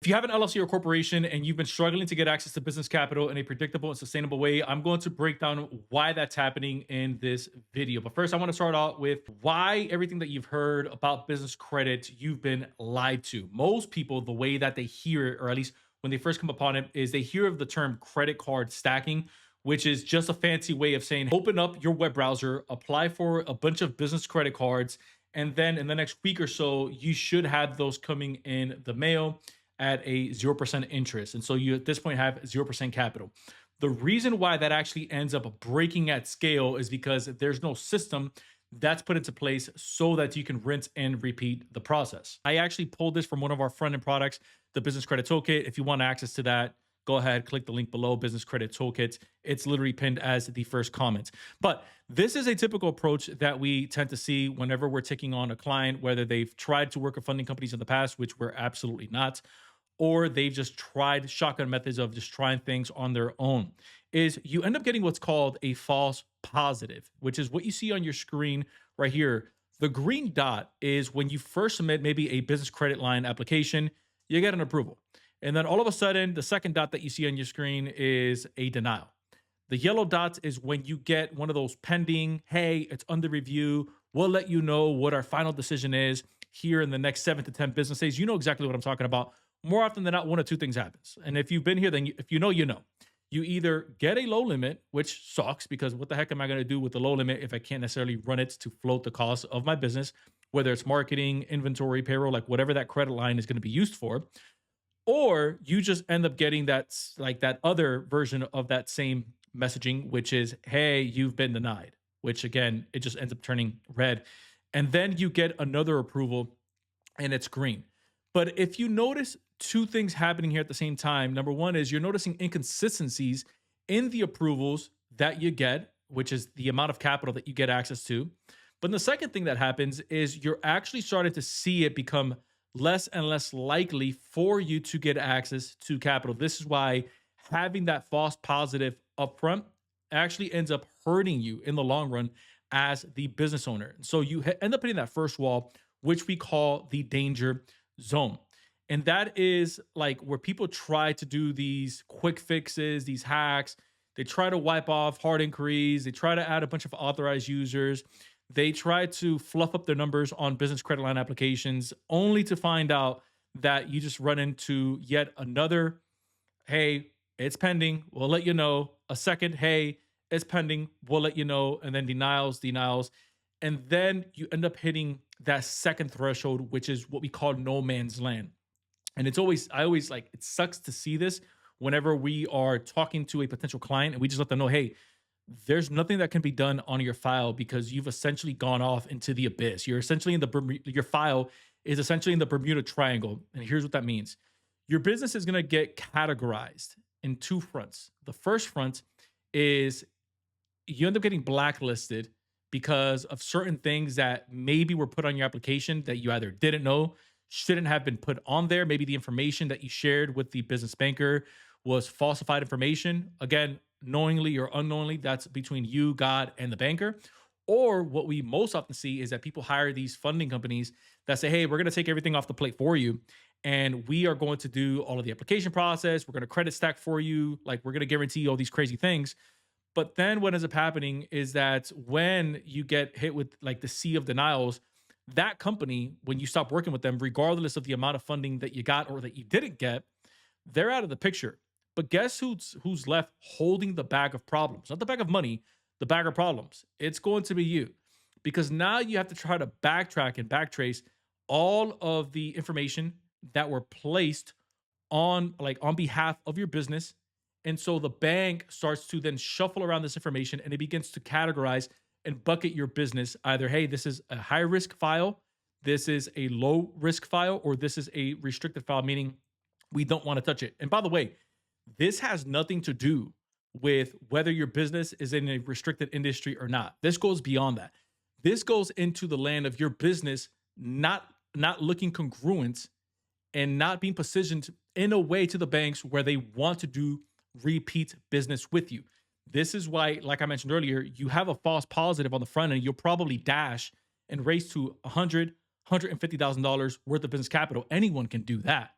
If you have an LLC or corporation and you've been struggling to get access to business capital in a predictable and sustainable way, I'm going to break down why that's happening in this video. But first, I want to start out with why everything that you've heard about business credit, you've been lied to. Most people, the way that they hear it, or at least when they first come upon it, is they hear of the term credit card stacking, which is just a fancy way of saying open up your web browser, apply for a bunch of business credit cards, and then in the next week or so, you should have those coming in the mail at a 0% interest. And so you at this point have 0% capital. The reason why that actually ends up breaking at scale is because there's no system that's put into place so that you can rinse and repeat the process. I actually pulled this from one of our front end products, the Business Credit Toolkit. If you want access to that, go ahead, click the link below, Business Credit Toolkit. It's literally pinned as the first comment. But this is a typical approach that we tend to see whenever we're taking on a client, whether they've tried to work with funding companies in the past, which we're absolutely not, or they've just tried shotgun methods of just trying things on their own, is you end up getting what's called a false positive, which is what you see on your screen right here. The green dot is when you first submit maybe a business credit line application, you get an approval. And then all of a sudden, the second dot that you see on your screen is a denial. The yellow dot is when you get one of those pending, hey, it's under review. We'll let you know what our final decision is here in the next 7 to 10 business days. You know exactly what I'm talking about. More often than not, one of two things happens. And if you've been here, then if you know, you know. You either get a low limit, which sucks because what the heck am I going to do with the low limit if I can't necessarily run it to float the cost of my business, whether it's marketing, inventory, payroll, like whatever that credit line is going to be used for. Or you just end up getting that other version of that same messaging, which is, hey, you've been denied, which again, it just ends up turning red. And then you get another approval and it's green. But if you notice two things happening here at the same time, number one is you're noticing inconsistencies in the approvals that you get, which is the amount of capital that you get access to. But the second thing that happens is you're actually starting to see it become less and less likely for you to get access to capital. This is why having that false positive upfront actually ends up hurting you in the long run as the business owner. So you end up hitting that first wall, which we call the danger zone. And that is like where people try to do these quick fixes, these hacks. They try to wipe off hard inquiries. They try to add a bunch of authorized users. They try to fluff up their numbers on business credit line applications, only to find out that you just run into yet another, hey, it's pending, we'll let you know. A second, hey, it's pending, we'll let you know. And then denials. And then you end up hitting that second threshold, which is what we call no man's land. And I always like, it sucks to see this whenever we are talking to a potential client and we just let them know, hey, there's nothing that can be done on your file because you've essentially gone off into the abyss. You're essentially your file is essentially in the Bermuda Triangle. And here's what that means. Your business is going to get categorized in two fronts. The first front is you end up getting blacklisted because of certain things that maybe were put on your application that you either didn't know, shouldn't have been put on there. Maybe the information that you shared with the business banker was falsified information. Again, knowingly or unknowingly, that's between you, God, and the banker. Or what we most often see is that people hire these funding companies that say, hey, we're going to take everything off the plate for you. And we are going to do all of the application process. We're going to credit stack for you. Like we're going to guarantee all these crazy things. But then what ends up happening is that when you get hit with like the sea of denials, that company, when you stop working with them, regardless of the amount of funding that you got or that you didn't get, they're out of the picture. But guess who's left holding the bag of problems? Not the bag of money, the bag of problems. It's going to be you. Because now you have to try to backtrack and backtrace all of the information that were placed on behalf of your business. And so the bank starts to then shuffle around this information and it begins to categorize and bucket your business either, hey, this is a high risk file, this is a low risk file, or this is a restricted file, meaning we don't want to touch it. And by the way, this has nothing to do with whether your business is in a restricted industry or not. This goes beyond that. This goes into the land of your business not looking congruent and not being positioned in a way to the banks where they want to do repeat business with you. This is why, like I mentioned earlier, you have a false positive on the front end. You'll probably dash and raise to $100,000, $150,000 worth of business capital. Anyone can do that.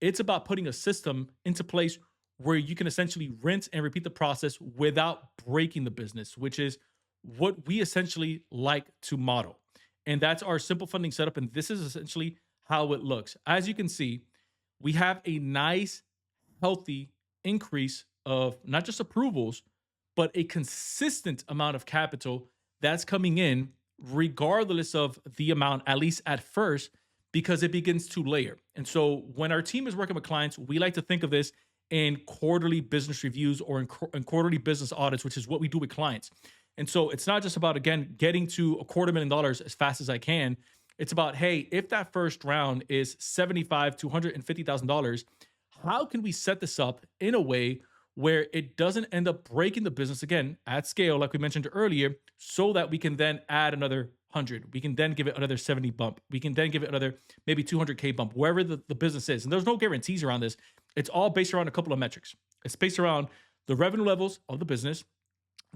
It's about putting a system into place where you can essentially rinse and repeat the process without breaking the business, which is what we essentially like to model. And that's our simple funding setup. And this is essentially how it looks. As you can see, we have a nice, healthy increase of not just approvals, but a consistent amount of capital that's coming in, regardless of the amount, at least at first, because it begins to layer. And so when our team is working with clients, we like to think of this in quarterly business reviews or in quarterly business audits, which is what we do with clients. And so it's not just about, again, getting to $250,000 as fast as I can. It's about, hey, if that first round is $75,000 to $150,000, how can we set this up in a way where it doesn't end up breaking the business again at scale, like we mentioned earlier, so that we can then add another 100. We can then give it another 70 bump. We can then give it another maybe 200K bump, wherever the business is. And there's no guarantees around this. It's all based around a couple of metrics. It's based around the revenue levels of the business,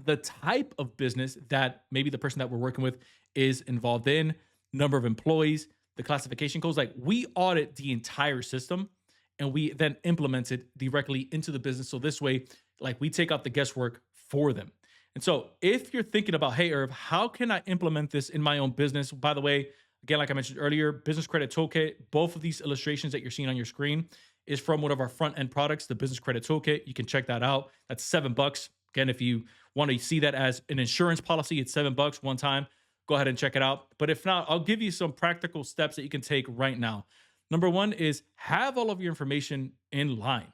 the type of business that maybe the person that we're working with is involved in, number of employees, the classification codes. Like, we audit the entire system and we then implement it directly into the business. So this way, like, we take out the guesswork for them. And so if you're thinking about, hey, Irv, how can I implement this in my own business? By the way, again, like I mentioned earlier, Business Credit Toolkit, both of these illustrations that you're seeing on your screen is from one of our front end products, the Business Credit Toolkit. You can check that out. That's $7. Again, if you want to see that as an insurance policy, it's $7 one time. Go ahead and check it out. But if not, I'll give you some practical steps that you can take right now. Number one is have all of your information in line.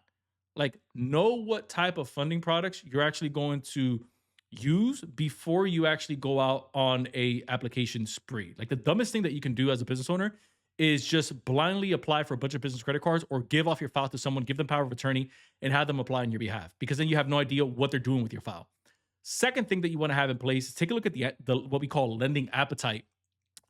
Like, know what type of funding products you're actually going to use before you actually go out on a application spree. Like, the dumbest thing that you can do as a business owner is just blindly apply for a bunch of business credit cards or give off your file to someone, give them power of attorney, and have them apply on your behalf, because then you have no idea what they're doing with your file. Second thing that you want to have in place is take a look at the what we call lending appetite.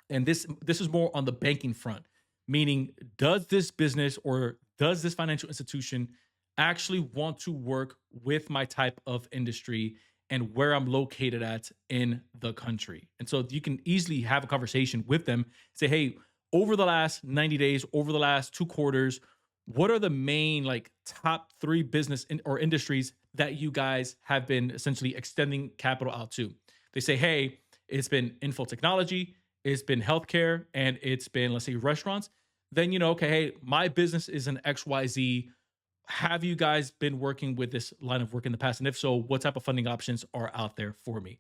And this is more on the banking front, meaning, does this business or does this financial institution actually want to work with my type of industry and where I'm located at in the country? And so you can easily have a conversation with them, say, hey, over the last 90 days, over the last 2 quarters, what are the main like top 3 business or industries that you guys have been essentially extending capital out to? They say, hey, it's been info technology, it's been healthcare, and it's been, let's say, restaurants. Then, okay, hey, my business is an XYZ. Have you guys been working with this line of work in the past? And if so, what type of funding options are out there for me?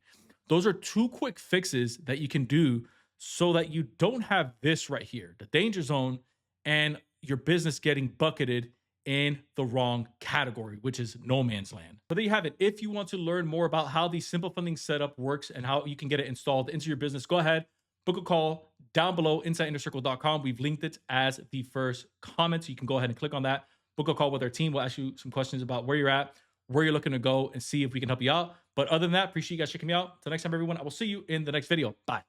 Those are 2 quick fixes that you can do so that you don't have this right here, the danger zone, and your business getting bucketed in the wrong category, which is no man's land. So there you have it. If you want to learn more about how the simple funding setup works and how you can get it installed into your business, go ahead, book a call down below, insideinnercircle.com. We've linked it as the first comment, so you can go ahead and click on that. Book a call with our team. We'll ask you some questions about where you're at, where you're looking to go, and see if we can help you out. But other than that, appreciate you guys checking me out. Till next time, everyone, I will see you in the next video. Bye.